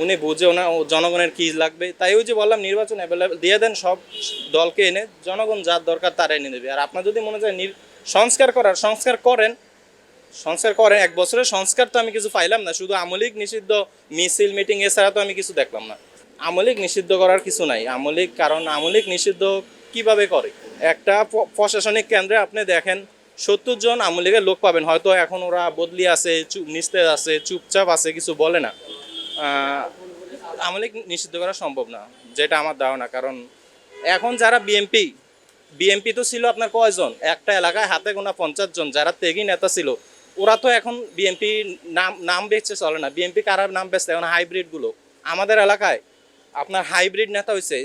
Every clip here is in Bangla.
উনি বুঝে জনগণের কি লাগবে, তাই ওই যে বললাম নির্বাচন অ্যাভেলেবেল দিয়ে দেন, সব দলকে এনে জনগণ যার দরকার তারা এনে দেবে। আর আপনার যদি মনে হয় সংস্কার করেন, সংস্কার করেন। 1 বছরের সংস্কার তো আমি কিছু পাইলাম না, শুধু আমলিক নিষিদ্ধ, মিছিল মিটিং এছাড়া তো আমি কিছু দেখলাম না। আমলিক নিষিদ্ধ করার কিছু নাই। কারণ আমলিক নিষিদ্ধ কিভাবে করে? একটা প্রশাসনিক কেন্দ্রে আপনি দেখেন 70 জন আমলিগের লোক পাবেন, হয়তো এখন ওরা বদলি আছে, নিস্তেজ আছে, চুপচাপ আছে, কিছু বলে না। আমলিক নিষিদ্ধ করা সম্ভব না, যেটা আমার ধারণা। কারণ এখন যারা বিএমপি তো ছিল আপনার কয়জন, একটা এলাকায় হাতে গোনা 50 জন যারা ত্যাগী নেতা ছিল, ওরা তো এখন বিএমপি নাম বেচছে চলে না। বিএমপি কারা নাম বেচছে এখন? হাইব্রিডগুলো। আমাদের এলাকায় আপনার হাইব্রিড নেতা হয়েছে,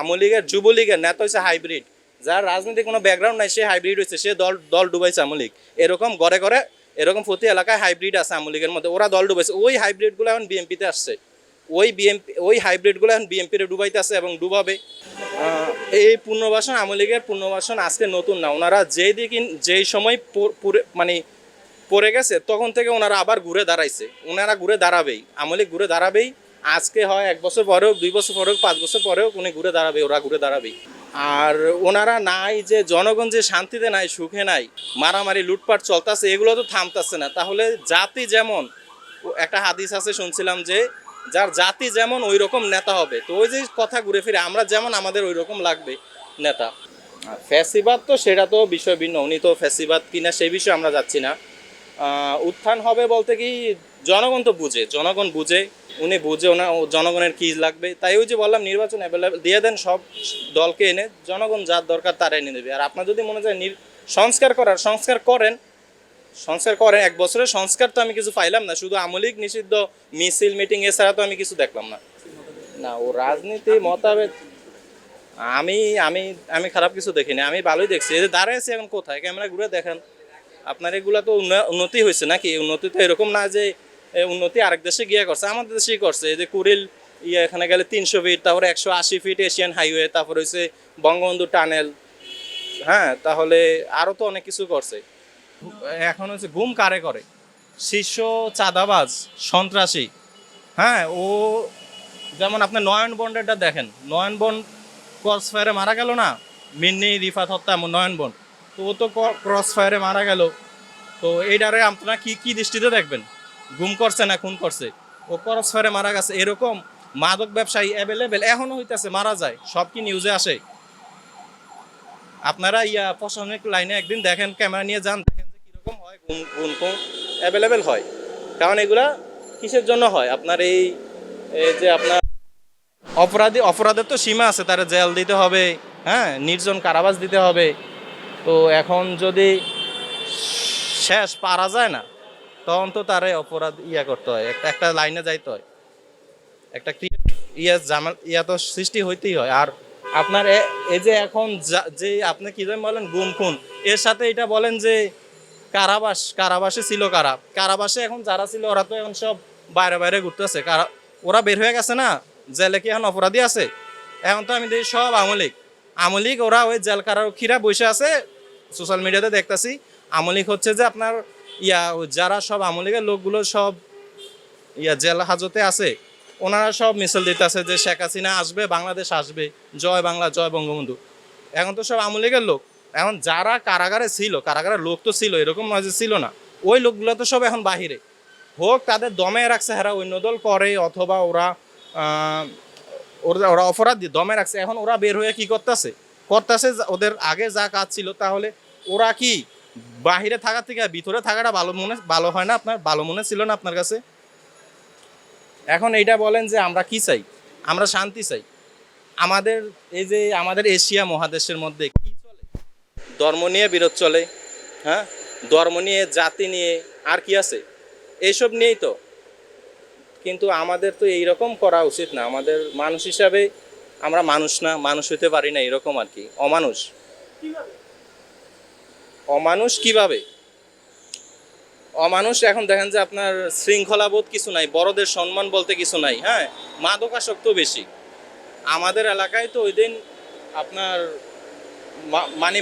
আমলীগের যুবলীগের নেতা হয়েছে হাইব্রিড, যার রাজনীতি কোনো ব্যাকগ্রাউন্ড নাই, সে হাইব্রিড হয়েছে, সে দল ডুবাইছে আমলীগ। এরকম ঘরে ঘরে এরকম প্রতি এলাকায় হাইব্রিড আছে আমলীগের মধ্যে, ওরা দল ডুবাইছে। ওই হাইব্রিডগুলো এখন বিএমপিতে আসছে, ওই হাইব্রিডগুলো এখন বিএমপিতে ডুবাইতে আছে এবং ডুবাবে। এই পুনর্বাসন, আওয়ামী লীগের পুনর্বাসন আজকে নতুন না। ওনারা যেই সময় মানে পড়ে গেছে, তখন থেকে ওনারা আবার ঘুরে দাঁড়াইছে। ওনারা ঘুরে দাঁড়াবেই, আওয়ামী লীগ ঘুরে দাঁড়াবেই। আজকে হয় 1 বছর পরেও, 2 বছর পরেও, 5 বছর পরেও উনি ঘুরে দাঁড়াবে, ওরা ঘুরে দাঁড়াবেই। আর ওনারা নাই যে জনগণ যে শান্তিতে নাই, সুখে নাই, মারামারি লুটপাট চলতেছে, এগুলো তো থামতেছে না। তাহলে জাতি যেমন, একটা হাদিস আছে শুনছিলাম যে যার জাতি যেমন ওই রকম নেতা হবে। তো ওই যে কথা ঘুরে ফিরে আমরা যেমন, আমাদের ওই রকম লাগবে নেতা। ফ্যাসিবাদ তো সেটা তো বিষয় ভিন্ন, উনি তো ফ্যাসিবাদ কিনা সেই বিষয়ে আমরা যাচ্ছি না। উত্থান হবে বলতে কি, জনগণ বুঝে, উনি বুঝে জনগণের কি লাগবে, তাই ওই যে বললাম নির্বাচন অ্যাভেলেবেল দিয়ে দেন, সব দলকে এনে জনগণ যার দরকার তারা এনে দেবে। আর আপনার যদি মনে হয় সংস্কার করেন, 1 বছরের সংস্কার তো আমি কিছু পাইলাম না, শুধু আমলিক নিষিদ্ধ, মিছিল মিটিং এছাড়া তো আমি কিছু দেখলাম না। না, ও রাজনীতি মতভেদ, আমি আমি আমি খারাপ কিছু দেখিনি, আমি ভালোই দেখছি। এই যে দাঁড়ায় আছি এখন কোথায়, ক্যামেরা ঘুরে দেখেন। আপনার এগুলা তো উন্নতি হয়েছে নাকি? উন্নতি তো এরকম না যে উন্নতি আরেক দেশে গিয়ে করছে, আমাদের দেশেই করছে। এই যে কুড়িল এখানে গেলে 300 ফিট, তারপরে 180 ফিট এশিয়ান হাইওয়ে, তারপরে হচ্ছে বঙ্গবন্ধু টানেল। হ্যাঁ, তাহলে আরও তো অনেক কিছু করছে। এখন হচ্ছে গুম কারে করে? শীর্ষ চাঁদাবাজ, সন্ত্রাসী। হ্যাঁ, ও যেমন আপনার নয়ন বন্ডেরটা দেখেন, নয়ন বন্ড ক্রস ফায়ারে মারা গেল না, মিন্নি রিফাত হত্যা নয়ন বন্ড, তো ও তো ক্রস ফায়ারে মারা গেল। তো এইটারে আপনারা কি দৃষ্টিতে দেখবেন? গুম করছে না খুন করছে? ও ক্রস ফায়ারে মারা গেছে। এরকম মাদক ব্যবসায়ী অ্যাভেলেবেল এখনো হইতেছে, মারা যায়, সব কি নিউজে আসে? আপনারা প্রশাসনিক লাইনে একদিন দেখেন, ক্যামেরা নিয়ে যান, দেখেন যে কিরকম হয়, গুম অ্যাভেলেবেল হয়। কারণ এগুলা কিসের জন্য হয়? আপনার এই যে আপনার অপরাধের তো সীমা আছে, তারা জেল দিতে হবে, হ্যাঁ, নির্জন কারাবাস দিতে হবে। তো এখন যদি শেষ পারা যায় না, তখন তো তারে অপরাধ করতে হয়, একটা লাইনে যাইতে হয়, একটা তো সৃষ্টি হইতেই হয়। আর আপনার এই যে এখন যে আপনি কি যেন বলেন গুম খুন, এর সাথে এটা বলেন যে কারাবাসে ছিল কারাবাসে এখন যারা ছিল ওরা তো এখন সব বাইরে বাইরে ঘুরতেছে, ওরা বের হয়ে গেছে না, জেলে কি এখন অপরাধী আছে? এখন তো আমি দেখি সব আমলিক ওরা ওই জেল কারারক্ষীরা বসে আছে, সোশ্যাল মিডিয়াতে দেখতেছি। আমলিক হচ্ছে যে আপনার যারা সব আমলিগের লোকগুলো সব জেল হাজতে আছে, ওনারা সব মিছিল দিতেছে যে শেখ হাসিনা আসবে, বাংলাদেশ আসবে, জয় বাংলা, জয় বঙ্গবন্ধু। এখন তো সব আমলিগের লোক। এখন যারা কারাগারে ছিল, কারাগারের লোক তো ছিল, এরকম নয় যে ছিল না, ওই লোকগুলো তো সব এখন বাহিরে, হোক তাদের দমে রাখছে হেরা অন্য দল করে, অথবা ওরা অপরাধ দিয়ে দমে রাখছে। এখন ওরা বের হয়ে কি করতেছে, ওদের আগে যা কাজ ছিল। তাহলে ওরা কি বাহিরে থাকার থেকে ভিতরে থাকাটা ভালো হয় না? আপনার ভালো মনে ছিল না আপনার কাছে? এখন এইটা বলেন যে আমরা কি চাই? আমরা শান্তি চাই। আমাদের এশিয়া মহাদেশের মধ্যে কি চলে? ধর্ম নিয়ে বিরোধ চলে, হ্যাঁ, ধর্ম নিয়ে, জাতি নিয়ে, আর কি আছে? এইসব নিয়েই তো। কিন্তু আমাদের তো এইরকম করা উচিত না। আমাদের মানুষ হিসাবে আমরা মানুষ না, মানুষ হইতে পারি না, এরকম আর কি। অমানুষ কিভাবে? অমানুষ এখন দেখেন যে আপনার শৃঙ্খলাবোধ কিছু নাই, বড়দের সম্মান বলতে কিছু নাই, হ্যাঁ, মাদকাসক্ত বেশি। আমাদের এলাকায় তো ওই দিন আপনার মানে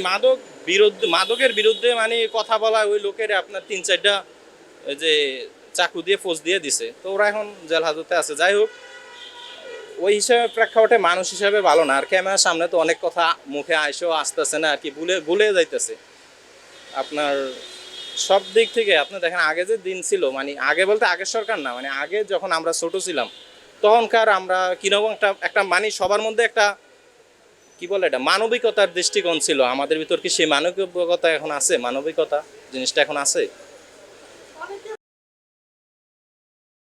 মাদকের বিরুদ্ধে মানে কথা বলা ওই লোকের আপনার 3-4টা যে চাকু দিয়ে ফোঁস দিয়ে দিছে, তো ওরা এখন জেল হাজতে আছে। যাই হোক, ওই হিসাবে প্রেক্ষাপটে মানুষ হিসাবে ভালো না, আর ক্যামেরার সামনে তো অনেক কথা মুখে আইসেও আসতেছে না আর কি, ভুলে যাইতেছে আপনার সব দিক থেকে। আপনি দেখেন আগে যে দিন ছিল, মানে আগে বলতে আগের সরকার না, মানে আগে যখন আমরা ছোট ছিলাম তখনকার আমরা কিরকম একটা একটা মানে সবার মধ্যে একটা কি বলে এটা মানবিকতার দৃষ্টিকোণ ছিল। আমাদের ভিতর কি সেই মানবিকতা এখন আছে? মানবিকতা জিনিসটা এখন আছে?